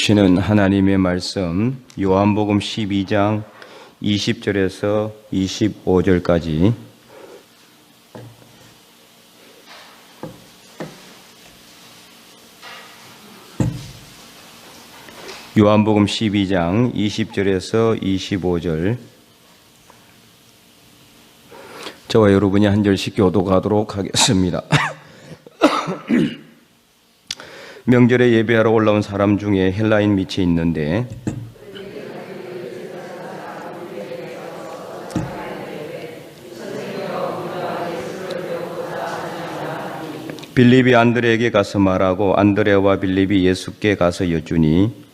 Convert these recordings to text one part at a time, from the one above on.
주시는 하나님의 말씀 요한복음 12장 20절에서 25절까지 요한복음 12장 20절에서 25절 저와 여러분이 한 절씩 교독하도록 하겠습니다. 명절에 예배하러 올라온 사람 중에 헬라인 밑에 있는데 빌립이 안드레에게 가서 말하고 안드레와 빌립이 예수께 가서 여쭈니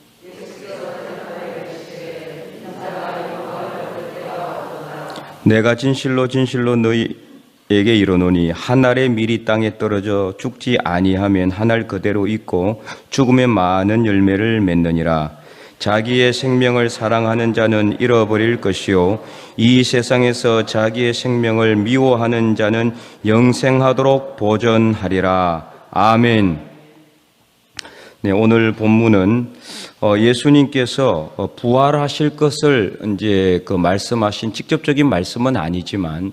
내가 진실로 너희에게 이르노니 한 알의 밀이 땅에 떨어져 죽지 아니하면 한 알 그대로 있고 죽으면 많은 열매를 맺느니라. 자기의 생명을 사랑하는 자는 잃어버릴 것이요 이 세상에서 자기의 생명을 미워하는 자는 영생하도록 보전하리라. 아멘. 네, 오늘 본문은 예수님께서 부활하실 것을 이제 말씀하신 직접적인 말씀은 아니지만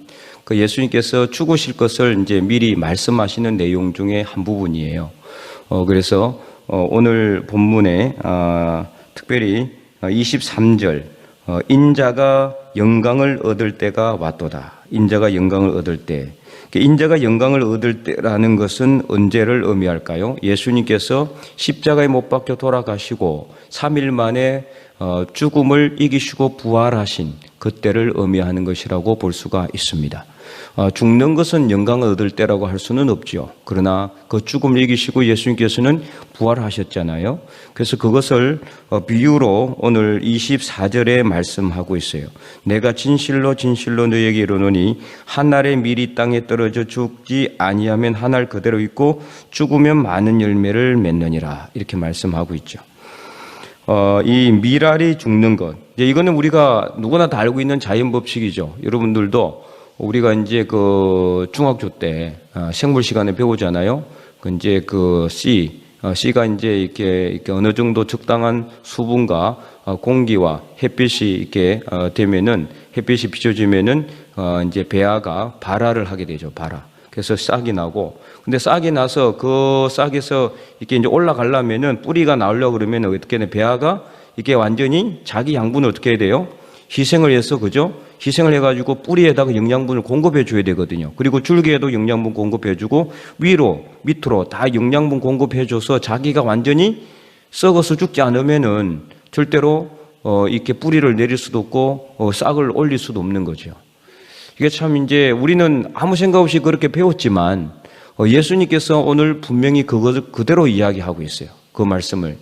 예수님께서 죽으실 것을 이제 미리 말씀하시는 내용 중에 한 부분이에요. 그래서 오늘 본문에 특별히 23절 인자가 영광을 얻을 때가 왔도다. 인자가 영광을 얻을 때. 인자가 영광을 얻을 때라는 것은 언제를 의미할까요? 예수님께서 십자가에 못 박혀 돌아가시고 3일 만에 죽음을 이기시고 부활하신 그때를 의미하는 것이라고 볼 수가 있습니다. 죽는 것은 영광을 얻을 때라고 할 수는 없죠. 그러나 그 죽음을 이기시고 예수님께서는 부활하셨잖아요. 그래서 그것을 비유로 오늘 24절에 말씀하고 있어요. 내가 진실로 너희에게 이르노니 한 알의 밀이 땅에 떨어져 죽지 아니하면 한 알 그대로 있고 죽으면 많은 열매를 맺느니라. 이렇게 말씀하고 있죠. 이 밀알이 죽는 것, 이거는 우리가 누구나 다 알고 있는 자연 법칙이죠. 여러분들도 우리가 이제 중학교 때 생물 시간에 배우잖아요. 이제 C가 이제 이렇게 어느 정도 적당한 수분과 공기와 햇빛이 이렇게 되면은 햇빛이 비춰지면은 이제 배아가 발화를 하게 되죠. 발화. 그래서 싹이 나고, 근데 싹이 나서 그 싹에서 이렇게 이제 올라가려면은 뿌리가 나오려고 그러면 어떻게 돼? 배아가 이게 완전히 자기 양분을 어떻게 해야 돼요? 희생을 해서, 그죠? 희생을 해가지고 뿌리에다가 영양분을 공급해 줘야 되거든요. 그리고 줄기에도 영양분 공급해 주고 위로 밑으로 다 영양분 공급해 줘서 자기가 완전히 썩어서 죽지 않으면은 절대로 이렇게 뿌리를 내릴 수도 없고 싹을 올릴 수도 없는 거죠. 이게 참 이제 우리는 아무 생각 없이 그렇게 배웠지만 예수님께서 오늘 분명히 그것을 그대로 이야기하고 있어요. 그 말씀을.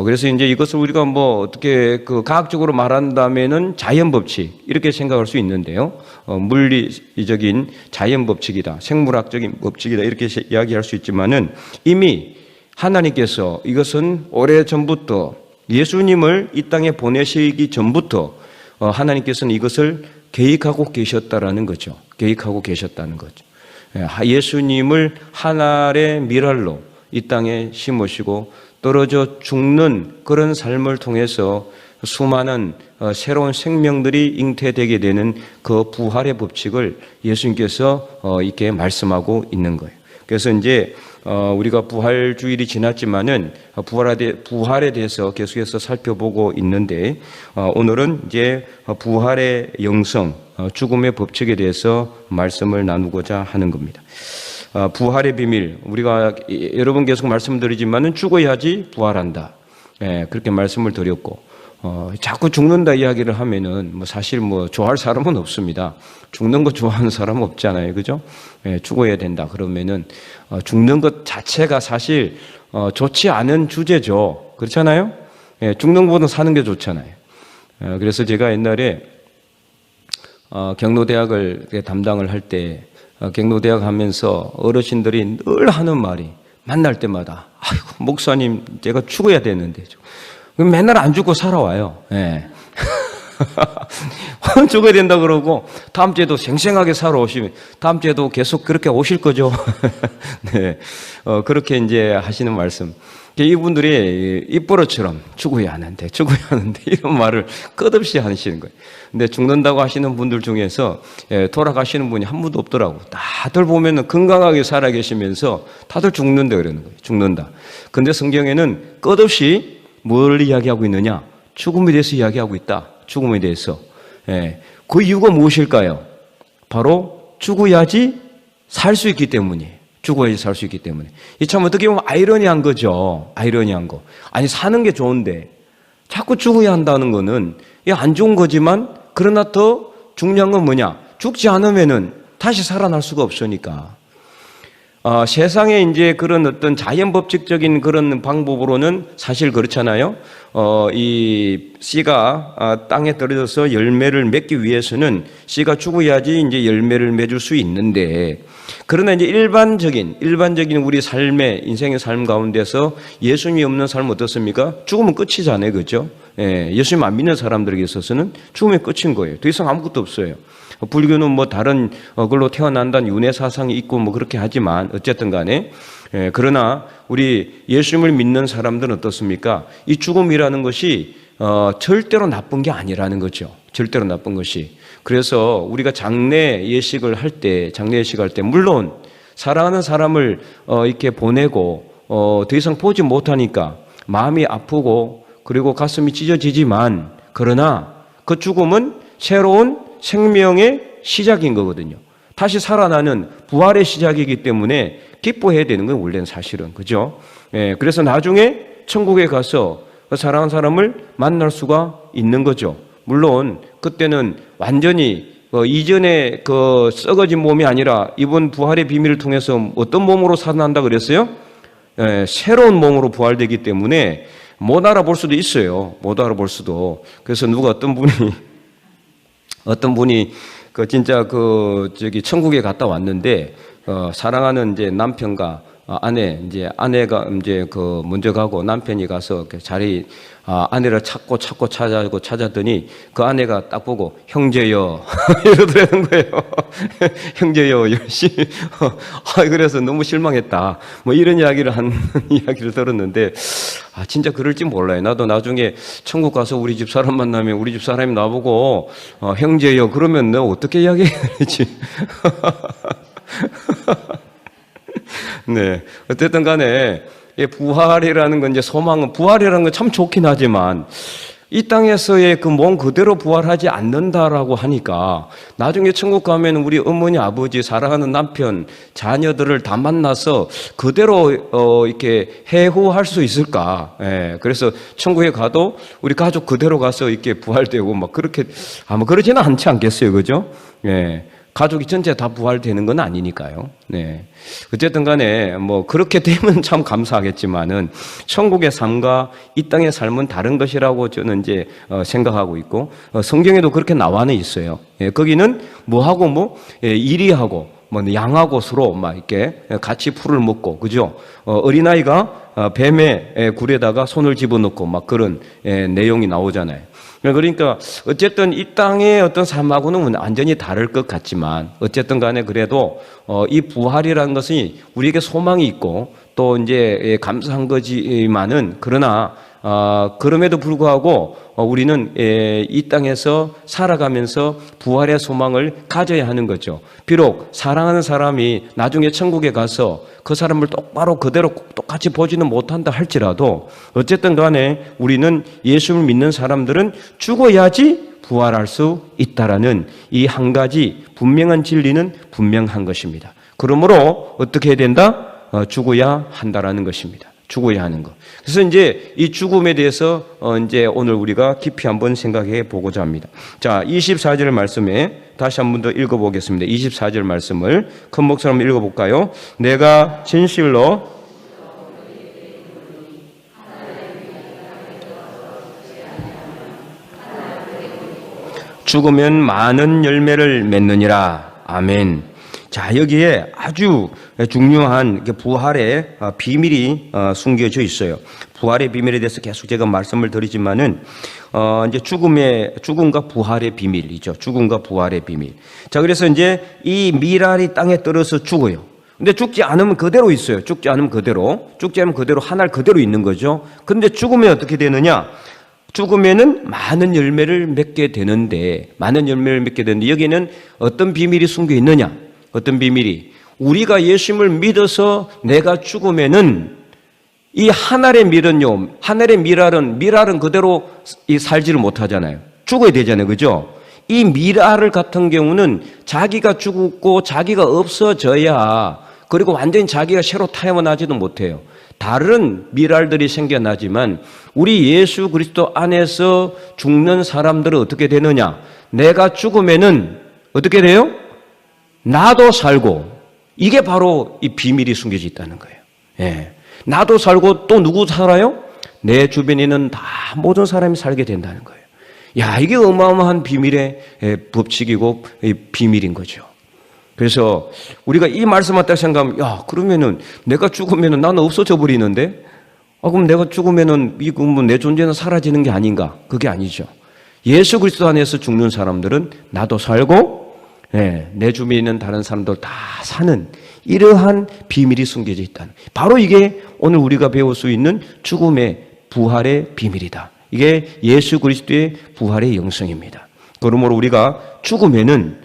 그래서 이제 이것을 우리가 어떻게 과학적으로 말한다면은 자연 법칙, 이렇게 생각할 수 있는데요. 물리적인 자연 법칙이다. 생물학적인 법칙이다. 이렇게 이야기할 수 있지만은 이미 하나님께서 이것은 오래 전부터 예수님을 이 땅에 보내시기 전부터 하나님께서는 이것을 계획하고 계셨다라는 거죠. 계획하고 계셨다는 거죠. 예수님을 한 알의 밀알로 이 땅에 심으시고 떨어져 죽는 그런 삶을 통해서 수많은 새로운 생명들이 잉태되게 되는 그 부활의 법칙을 예수님께서 이렇게 말씀하고 있는 거예요. 그래서 이제 우리가 부활 주일이 지났지만은 부활에 대해서 계속해서 살펴보고 있는데 오늘은 이제 부활의 영성, 죽음의 법칙에 대해서 말씀을 나누고자 하는 겁니다. 부활의 비밀, 우리가 여러 번 계속 말씀드리지만은 죽어야지 부활한다. 그렇게 말씀을 드렸고, 자꾸 죽는다 이야기를 하면은 사실 좋아할 사람은 없습니다. 죽는 거 좋아하는 사람은 없잖아요. 그죠? 죽어야 된다. 그러면은, 죽는 것 자체가 사실, 좋지 않은 주제죠. 그렇잖아요? 죽는 것보다 사는 게 좋잖아요. 그래서 제가 옛날에, 경로대학을 담당을 할 때, 경로대학 하면서 어르신들이 늘 하는 말이 만날 때마다 아이고 목사님 제가 죽어야 되는데 맨날 안 죽고 살아와요. 죽어야 된다 그러고 다음 주에도 생생하게 살아오시면 다음 주에도 계속 그렇게 오실 거죠. 네, 그렇게 이제 하시는 말씀. 이분들이 입버릇처럼 죽어야 하는데 이런 말을 끝없이 하시는 거예요. 근데 죽는다고 하시는 분들 중에서 돌아가시는 분이 한 분도 없더라고. 다들 보면은 건강하게 살아 계시면서 다들 죽는다 그러는 거예요. 죽는다. 근데 성경에는 끝없이 뭘 이야기하고 있느냐? 죽음에 대해서 이야기하고 있다. 죽음에 대해서. 그 이유가 무엇일까요? 바로 죽어야지 살 수 있기 때문이에요. 죽어야지 살 수 있기 때문에. 이 참 어떻게 보면 아이러니한 거죠. 아이러니한 거. 아니, 사는 게 좋은데 자꾸 죽어야 한다는 거는 이게 안 좋은 거지만, 그러나 더 중요한 건 뭐냐? 죽지 않으면은 다시 살아날 수가 없으니까. 세상에 이제 그런 어떤 자연법칙적인 그런 방법으로는 사실 그렇잖아요. 이 씨가 땅에 떨어져서 열매를 맺기 위해서는 씨가 죽어야지 이제 열매를 맺을 수 있는데, 그러나 이제 일반적인 우리 삶의 인생의 삶 가운데서 예수님이 없는 삶은 어떻습니까? 죽으면 끝이잖아요, 그렇죠? 예수님 안 믿는 사람들에게 있어서는 죽으면 끝인 거예요. 더 이상 아무것도 없어요. 불교는 뭐 다른 걸로 태어난다는 윤회 사상이 있고 뭐 그렇게 하지만 어쨌든 간에, 그러나 우리 예수님을 믿는 사람들은 어떻습니까? 이 죽음이라는 것이 절대로 나쁜 게 아니라는 거죠. 절대로 나쁜 것이. 그래서 우리가 장례 예식을 할 때 물론 사랑하는 사람을 이렇게 보내고 더 이상 보지 못하니까 마음이 아프고 그리고 가슴이 찢어지지만, 그러나 그 죽음은 새로운 생명의 시작인 거거든요. 다시 살아나는 부활의 시작이기 때문에 기뻐해야 되는 건 원래는 사실은, 그죠? 그래서 나중에 천국에 가서 그 사랑하는 사람을 만날 수가 있는 거죠. 물론 그때는 완전히 이전에 그 썩어진 몸이 아니라 이번 부활의 비밀을 통해서 어떤 몸으로 살아난다 그랬어요? 새로운 몸으로 부활되기 때문에 못 알아볼 수도 있어요. 못 알아볼 수도. 그래서 어떤 분이 그 진짜 천국에 갔다 왔는데, 사랑하는 이제 남편과 아내가 이제 먼저 가고 남편이 가서 자리, 아내를 찾았더니 그 아내가 딱 보고 형제여 이러더라는 거예요. 형제여 열심히. 그래서 너무 실망했다. 뭐 이런 이야기를 이야기를 들었는데, 진짜 그럴지 몰라요. 나도 나중에 천국 가서 우리 집 사람 만나면 우리 집 사람이 나보고 형제여 그러면 너 어떻게 이야기해야 되지? 네. 어쨌든 간에 부활이라는 건 이제 소망은, 부활이라는 건 참 좋긴 하지만 이 땅에서의 그 몸 그대로 부활하지 않는다라고 하니까 나중에 천국 가면 우리 어머니, 아버지, 사랑하는 남편, 자녀들을 다 만나서 그대로 이렇게 해후할 수 있을까? 그래서 천국에 가도 우리 가족 그대로 가서 이렇게 부활되고 막 그렇게 아마 그러지는 않지 않겠어요, 그죠? 가족이 전체 다 부활되는 건 아니니까요. 네. 어쨌든 간에 뭐 그렇게 되면 참 감사하겠지만은 천국의 삶과 이 땅의 삶은 다른 것이라고 저는 이제 생각하고 있고, 성경에도 그렇게 나와는 있어요. 거기는 뭐하고 이리하고 양하고 서로 막 이렇게 같이 풀을 먹고, 그죠? 어린아이가 뱀의 굴에다가 손을 집어넣고 막 그런 내용이 나오잖아요. 그러니까 어쨌든 이 땅의 어떤 삶하고는 완전히 다를 것 같지만, 어쨌든 간에 그래도 이 부활이라는 것이 우리에게 소망이 있고 또 이제 감사한 거지만은, 그러나 그럼에도 불구하고 우리는 이 땅에서 살아가면서 부활의 소망을 가져야 하는 거죠. 비록 사랑하는 사람이 나중에 천국에 가서 그 사람을 똑바로 그대로 똑같이 보지는 못한다 할지라도, 어쨌든 간에 우리는 예수를 믿는 사람들은 죽어야지 부활할 수 있다라는 이 한 가지 분명한 진리는 분명한 것입니다. 그러므로 어떻게 해야 된다? 죽어야 한다라는 것입니다. 죽어야 하는 것. 그래서 이제 이 죽음에 대해서 이제 오늘 우리가 깊이 한번 생각해 보고자 합니다. 자, 24절 말씀에 다시 한번 더 읽어보겠습니다. 24절 말씀을 큰 목소리로 한번 읽어볼까요? 내가 진실로 죽으면 많은 열매를 맺느니라. 아멘. 자, 여기에 아주 중요한 부활의 비밀이 숨겨져 있어요. 부활의 비밀에 대해서 계속 제가 말씀을 드리지만은, 이제 죽음과 부활의 비밀이죠. 죽음과 부활의 비밀. 자, 그래서 이제 이 미랄이 땅에 떨어서 죽어요. 근데 죽지 않으면 그대로 있어요. 죽지 않으면 그대로. 죽지 않으면 그대로 한 알 그대로 있는 거죠. 근데 죽으면 어떻게 되느냐? 죽으면은 많은 열매를 맺게 되는데, 여기에는 어떤 비밀이 숨겨 있느냐? 어떤 비밀이? 우리가 예수님을 믿어서 내가 죽으면은 이 한 알의 밀은요, 한 알의 밀알은 그대로 살지를 못하잖아요. 죽어야 되잖아요. 그죠? 이 밀알 같은 경우는 자기가 죽고 자기가 없어져야, 그리고 완전히 자기가 새로 태어나지도 못해요. 다른 밀알들이 생겨나지만 우리 예수 그리스도 안에서 죽는 사람들은 어떻게 되느냐? 내가 죽으면은 어떻게 돼요? 나도 살고, 이게 바로 이 비밀이 숨겨져 있다는 거예요. 예. 나도 살고 또 누구 살아요? 내 주변에 있는 다 모든 사람이 살게 된다는 거예요. 야, 이게 어마어마한 비밀의 법칙이고 비밀인 거죠. 그래서 우리가 이 말씀을 딱 생각하면, 야, 그러면은 내가 죽으면은 나는 없어져 버리는데, 그럼 내가 죽으면은 내 존재는 사라지는 게 아닌가? 그게 아니죠. 예수 그리스도 안에서 죽는 사람들은 나도 살고, 내 주변에 있는 다른 사람들 다 사는 이러한 비밀이 숨겨져 있다는, 바로 이게 오늘 우리가 배울 수 있는 죽음의 부활의 비밀이다. 이게 예수 그리스도의 부활의 영성입니다. 그러므로 우리가 죽으면은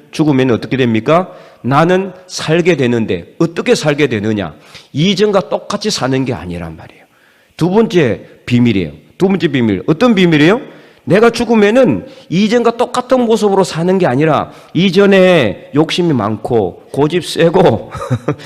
어떻게 됩니까? 나는 살게 되는데 어떻게 살게 되느냐? 이전과 똑같이 사는 게 아니란 말이에요. 두 번째 비밀이에요. 두 번째 비밀. 어떤 비밀이에요? 내가 죽으면은 이전과 똑같은 모습으로 사는 게 아니라, 이전에 욕심이 많고 고집 세고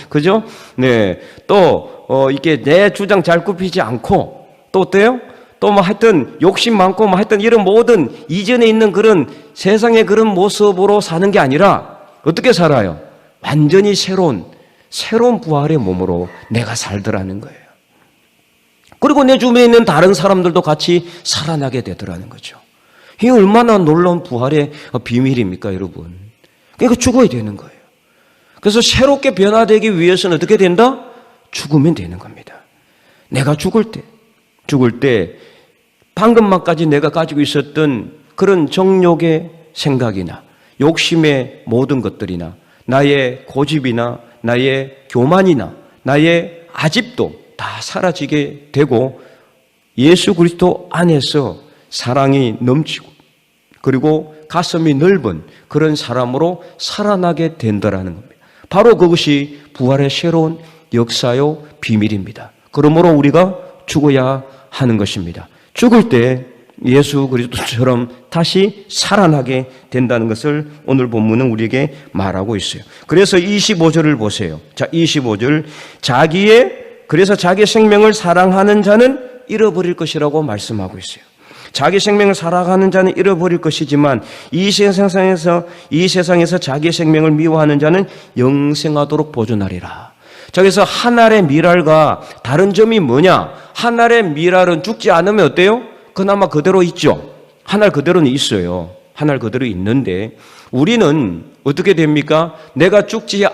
그죠? 네. 또 이게 내 주장 잘 굽히지 않고, 또 어때요? 또 뭐 하여튼 욕심 많고 뭐 하여튼 이런 모든 이전에 있는 그런 세상의 그런 모습으로 사는 게 아니라 어떻게 살아요? 완전히 새로운 부활의 몸으로 내가 살더라는 거예요. 그리고 내 주변에 있는 다른 사람들도 같이 살아나게 되더라는 거죠. 이게 얼마나 놀라운 부활의 비밀입니까, 여러분? 그러니까 죽어야 되는 거예요. 그래서 새롭게 변화되기 위해서는 어떻게 된다? 죽으면 되는 겁니다. 내가 죽을 때 방금만까지 내가 가지고 있었던 그런 정욕의 생각이나 욕심의 모든 것들이나 나의 고집이나 나의 교만이나 나의 아집도 다 사라지게 되고, 예수 그리스도 안에서 사랑이 넘치고 그리고 가슴이 넓은 그런 사람으로 살아나게 된다라는 겁니다. 바로 그것이 부활의 새로운 역사요 비밀입니다. 그러므로 우리가 죽어야 하는 것입니다. 죽을 때 예수 그리스도처럼 다시 살아나게 된다는 것을 오늘 본문은 우리에게 말하고 있어요. 그래서 25절을 보세요. 자, 25절. 그래서 자기 생명을 사랑하는 자는 잃어버릴 것이라고 말씀하고 있어요. 자기 생명을 사랑하는 자는 잃어버릴 것이지만 이 세상에서 자기 생명을 미워하는 자는 영생하도록 보존하리라. 자, 그래서 한 알의 밀알과 다른 점이 뭐냐? 한 알의 밀알은 죽지 않으면 어때요? 그나마 그대로 있죠. 한 알 그대로는 있어요. 한 알 그대로 있는데, 우리는 어떻게 됩니까? 내가 죽지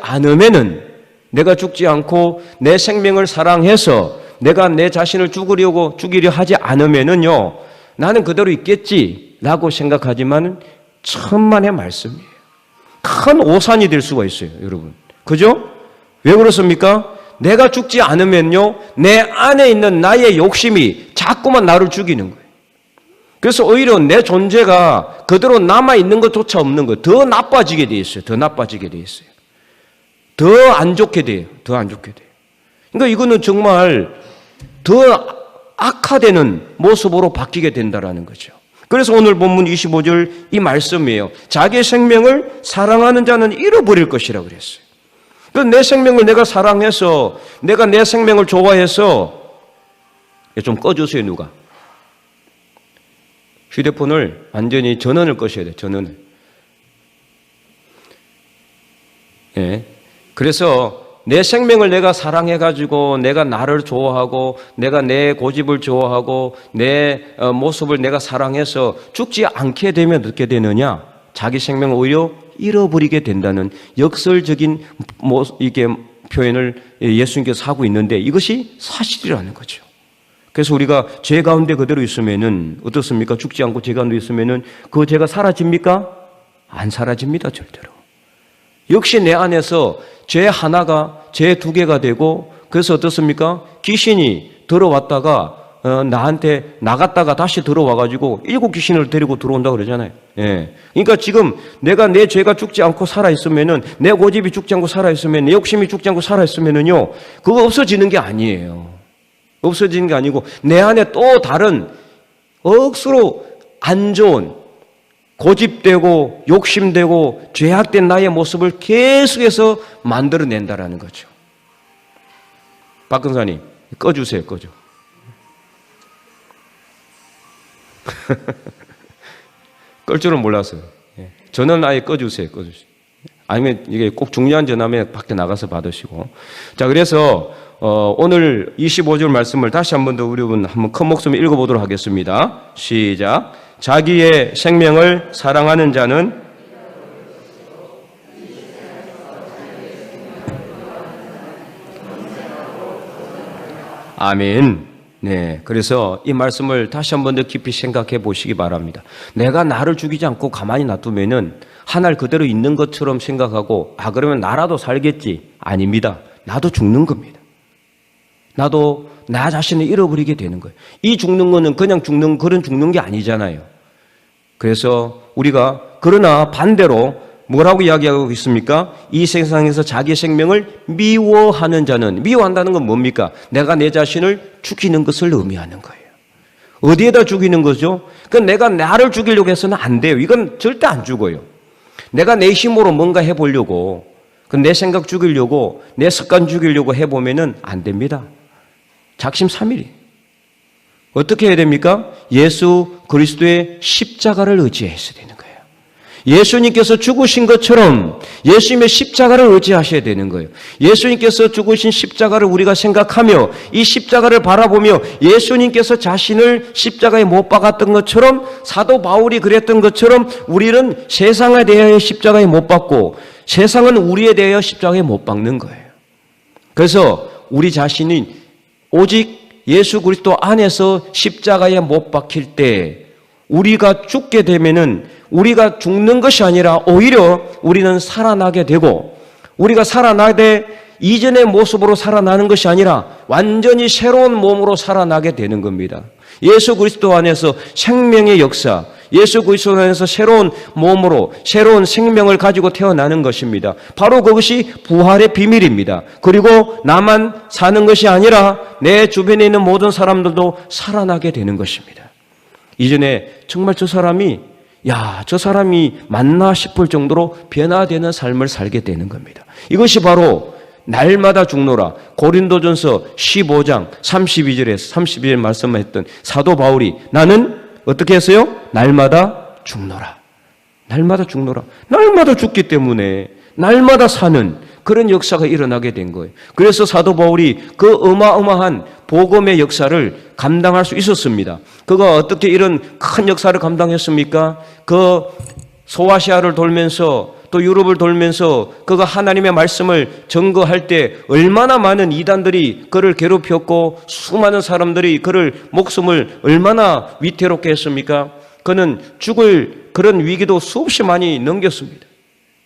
않고 내 생명을 사랑해서 내가 내 자신을 죽이려 하지 않으면은요, 나는 그대로 있겠지라고 생각하지만 천만의 말씀이에요. 큰 오산이 될 수가 있어요, 여러분. 그죠? 왜 그렇습니까? 내가 죽지 않으면요, 내 안에 있는 나의 욕심이 자꾸만 나를 죽이는 거예요. 그래서 오히려 내 존재가 그대로 남아있는 것조차 없는 거예요. 더 나빠지게 돼 있어요. 더 안 좋게 돼요. 그러니까 이거는 정말 더 악화되는 모습으로 바뀌게 된다라는 거죠. 그래서 오늘 본문 25절 이 말씀이에요. 자기 생명을 사랑하는 자는 잃어버릴 것이라고 그랬어요. 내 생명을 내가 사랑해서, 내가 내 생명을 좋아해서, 좀 꺼주세요, 누가. 휴대폰을 완전히 전원을 꺼셔야 돼요, 전원을. 예. 그래서 내 생명을 내가 사랑해가지고, 내가 나를 좋아하고, 내가 내 고집을 좋아하고, 내 모습을 내가 사랑해서 죽지 않게 되면 어떻게 되느냐? 자기 생명을 오히려 잃어버리게 된다는 역설적인 이게 표현을 예수님께서 하고 있는데, 이것이 사실이라는 거죠. 그래서 우리가 죄 가운데 그대로 있으면은 어떻습니까? 죽지 않고 죄 가운데 있으면은 그 죄가 사라집니까? 안 사라집니다, 절대로. 역시 내 안에서 죄 하나가 죄 두 개가 되고, 그래서 어떻습니까? 귀신이 들어왔다가 나한테 나갔다가 다시 들어와가지고 7 귀신을 데리고 들어온다 그러잖아요. 예. 그러니까 지금 내가 내 죄가 죽지 않고 살아있으면은, 내 고집이 죽지 않고 살아있으면, 내 욕심이 죽지 않고 살아있으면은요, 그거 없어지는 게 아니에요. 없어지는 게 아니고, 내 안에 또 다른 억수로 안 좋은, 고집되고 욕심되고 죄악된 나의 모습을 계속해서 만들어낸다라는 거죠. 박 근사님, 꺼주세요. 꺼줘. 끌 줄은 몰랐어요. 저는 아예 꺼주세요. 꺼주세요. 아니면 이게 꼭 중요한 전화면 밖에 나가서 받으시고. 자, 그래서 오늘 25절 말씀을 다시 한 번 더 우리 한번 큰 목소리 읽어보도록 하겠습니다. 시작. 자기의 생명을 사랑하는 자는 아멘. 네, 그래서 이 말씀을 다시 한 번 더 깊이 생각해 보시기 바랍니다. 내가 나를 죽이지 않고 가만히 놔두면은 하늘 그대로 있는 것처럼 생각하고, 그러면 나라도 살겠지. 아닙니다. 나도 죽는 겁니다. 나도 나 자신을 잃어버리게 되는 거예요. 이 죽는 거는 그냥 죽는, 그런 죽는 게 아니잖아요. 그래서 우리가, 그러나 반대로 뭐라고 이야기하고 있습니까? 이 세상에서 자기 생명을 미워하는 자는, 미워한다는 건 뭡니까? 내가 내 자신을 죽이는 것을 의미하는 거예요. 어디에다 죽이는 거죠? 그건 내가 나를 죽이려고 해서는 안 돼요. 이건 절대 안 죽어요. 내가 내 힘으로 뭔가 해보려고, 내 생각 죽이려고, 내 습관 죽이려고 해보면은 안 됩니다. 작심삼일이. 어떻게 해야 됩니까? 예수 그리스도의 십자가를 의지해야 되는 거예요. 예수님께서 죽으신 것처럼 예수님의 십자가를 의지하셔야 되는 거예요. 예수님께서 죽으신 십자가를 우리가 생각하며 이 십자가를 바라보며 예수님께서 자신을 십자가에 못 박았던 것처럼, 사도 바울이 그랬던 것처럼 우리는 세상에 대하여 십자가에 못 박고 세상은 우리에 대하여 십자가에 못 박는 거예요. 그래서 우리 자신이 오직 예수 그리스도 안에서 십자가에 못 박힐 때 우리가 죽게 되면은, 우리가 죽는 것이 아니라 오히려 우리는 살아나게 되고, 우리가 살아나되 이전의 모습으로 살아나는 것이 아니라 완전히 새로운 몸으로 살아나게 되는 겁니다. 예수 그리스도 안에서 생명의 역사, 예수 그리스도 안에서 새로운 몸으로 새로운 생명을 가지고 태어나는 것입니다. 바로 그것이 부활의 비밀입니다. 그리고 나만 사는 것이 아니라 내 주변에 있는 모든 사람들도 살아나게 되는 것입니다. 이전에 정말 저 사람이 맞나 싶을 정도로 변화되는 삶을 살게 되는 겁니다. 이것이 바로 날마다 죽노라. 고린도전서 15장 32절에서 32절 말씀했던 사도 바울이, 나는 어떻게 했어요? 날마다 죽노라. 날마다 죽노라. 날마다 죽기 때문에 날마다 사는 그런 역사가 일어나게 된 거예요. 그래서 사도 바울이 그 어마어마한 복음의 역사를 감당할 수 있었습니다. 그가 어떻게 이런 큰 역사를 감당했습니까? 그 소아시아를 돌면서 또 유럽을 돌면서 그가 하나님의 말씀을 증거할 때 얼마나 많은 이단들이 그를 괴롭혔고, 수많은 사람들이 그를 목숨을 얼마나 위태롭게 했습니까? 그는 죽을 그런 위기도 수없이 많이 넘겼습니다.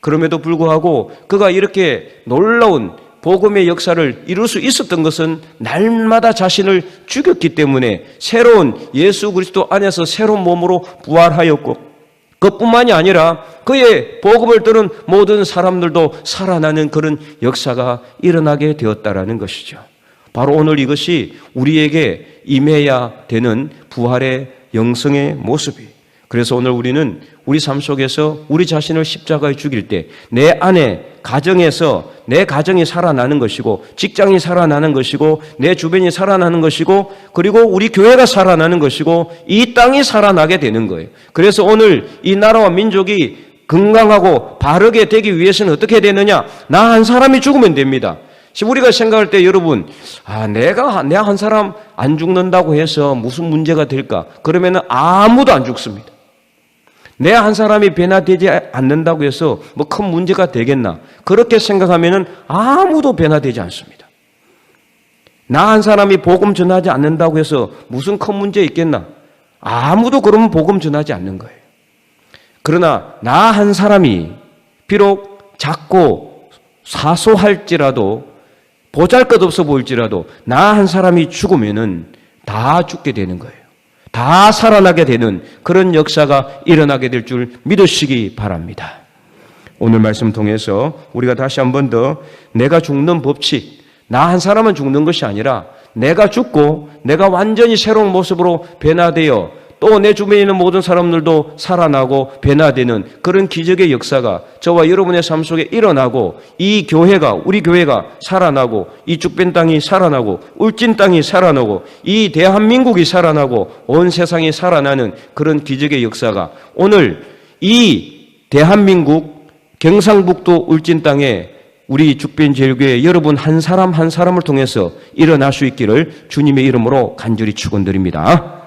그럼에도 불구하고 그가 이렇게 놀라운 복음의 역사를 이룰 수 있었던 것은 날마다 자신을 죽였기 때문에 새로운 예수 그리스도 안에서 새로운 몸으로 부활하였고, 그뿐만이 아니라 그의 복음을 들은 모든 사람들도 살아나는 그런 역사가 일어나게 되었다라는 것이죠. 바로 오늘 이것이 우리에게 임해야 되는 부활의 영성의 모습이. 그래서 오늘 우리는 우리 삶 속에서 우리 자신을 십자가에 죽일 때 내 안에 가정에서 내 가정이 살아나는 것이고, 직장이 살아나는 것이고, 내 주변이 살아나는 것이고, 그리고 우리 교회가 살아나는 것이고, 이 땅이 살아나게 되는 거예요. 그래서 오늘 이 나라와 민족이 건강하고 바르게 되기 위해서는 어떻게 되느냐? 나 한 사람이 죽으면 됩니다. 우리가 생각할 때 여러분, 내가 한 사람 안 죽는다고 해서 무슨 문제가 될까? 그러면은 아무도 안 죽습니다. 내 한 사람이 변화되지 않는다고 해서 뭐 큰 문제가 되겠나? 그렇게 생각하면은 아무도 변화되지 않습니다. 나 한 사람이 복음 전하지 않는다고 해서 무슨 큰 문제 있겠나? 아무도 그러면 복음 전하지 않는 거예요. 그러나 나 한 사람이 비록 작고 사소할지라도 보잘것없어 보일지라도 나 한 사람이 죽으면은 다 죽게 되는 거예요. 다 살아나게 되는 그런 역사가 일어나게 될 줄 믿으시기 바랍니다. 오늘 말씀 통해서 우리가 다시 한 번 더 내가 죽는 법칙, 나 한 사람은 죽는 것이 아니라 내가 죽고 내가 완전히 새로운 모습으로 변화되어 또 내 주변에 있는 모든 사람들도 살아나고 변화되는 그런 기적의 역사가 저와 여러분의 삶 속에 일어나고 이 교회가, 우리 교회가 살아나고 이 죽변 땅이 살아나고 울진 땅이 살아나고 이 대한민국이 살아나고 온 세상이 살아나는 그런 기적의 역사가 오늘 이 대한민국 경상북도 울진 땅에 우리 죽변제일교회 여러분 한 사람 한 사람을 통해서 일어날 수 있기를 주님의 이름으로 간절히 축원드립니다.